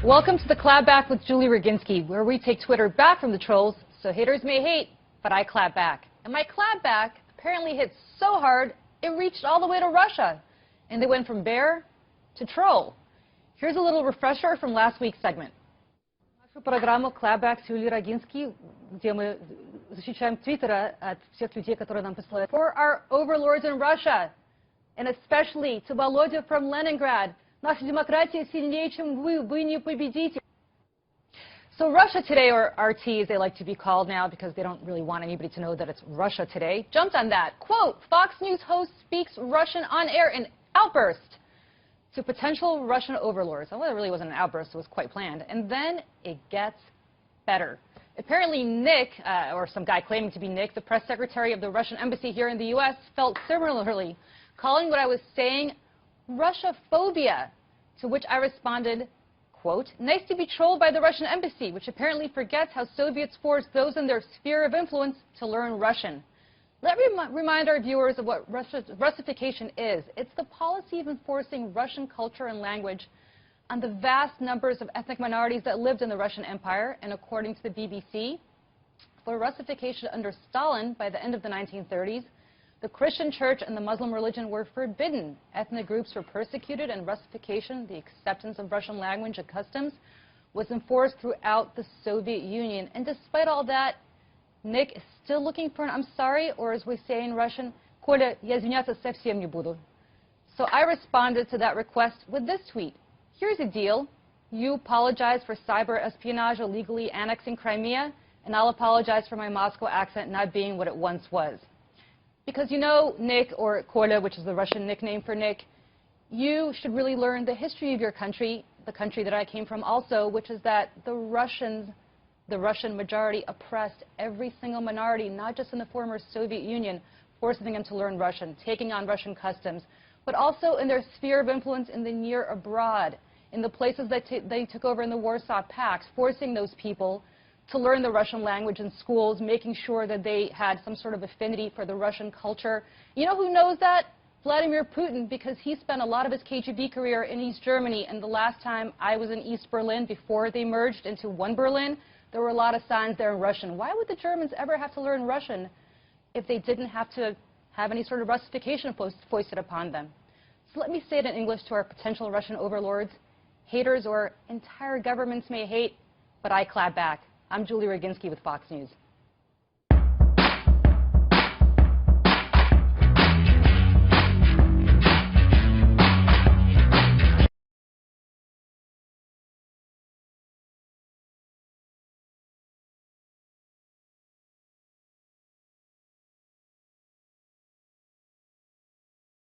Welcome to the Clapback with Julie Roginsky, where we take Twitter back from the trolls, so haters may hate, but I clap back. And my clapback apparently hit so hard, it reached all the way to Russia. And they went from bear to troll. Here's a little refresher from last week's segment. Нашу программу Clapback с Julie Roginsky, где мы защищаем Твиттера от всех людей, которые нам посылают. For our overlords in Russia, and especially to Volodya from Leningrad. Наша демократия сильнее, чем вы не победите. So Russia Today, or RT as they like to be called now because they don't really want anybody to know that it's Russia Today, jumped on that. Quote, Fox News host speaks Russian on air in outburst to potential Russian overlords. Well, it really wasn't an outburst, it was quite planned. And then it gets better. Apparently Nick, or some guy claiming to be Nick, the press secretary of the Russian embassy here in the U.S., felt similarly, calling what I was saying Russia-phobia, to which I responded, quote, nice to be trolled by the Russian embassy, which apparently forgets how Soviets forced those in their sphere of influence to learn Russian. Let me remind our viewers of what Russification is. It's the policy of enforcing Russian culture and language on the vast numbers of ethnic minorities that lived in the Russian Empire, and according to the BBC, for Russification under Stalin by the end of the 1930s, the Christian church and the Muslim religion were forbidden. Ethnic groups were persecuted, and Russification, the acceptance of Russian language and customs, was enforced throughout the Soviet Union. And despite all that, Nick is still looking for an I'm sorry, or as we say in Russian, Коля, я извиняться совсем не буду. So I responded to that request with this tweet. Here's a deal. You apologize for cyber espionage illegally annexing Crimea, and I'll apologize for my Moscow accent not being what it once was. Because you know, Nick, or Koля, which is the Russian nickname for Nick, you should really learn the history of your country, the country that I came from also, which is that the Russian majority oppressed every single minority, not just in the former Soviet Union, forcing them to learn Russian, taking on Russian customs, but also in their sphere of influence in the near abroad, in the places that they took over in the Warsaw Pact, forcing those people to learn the Russian language in schools, making sure that they had some sort of affinity for the Russian culture. You know who knows that? Vladimir Putin, because he spent a lot of his KGB career in East Germany, and the last time I was in East Berlin, before they merged into one Berlin, there were a lot of signs there in Russian. Why would the Germans ever have to learn Russian if they didn't have to have any sort of Russification foisted upon them? So let me say it in English to our potential Russian overlords. Haters or entire governments may hate, but I clap back. I'm Julie Roginsky with Fox News.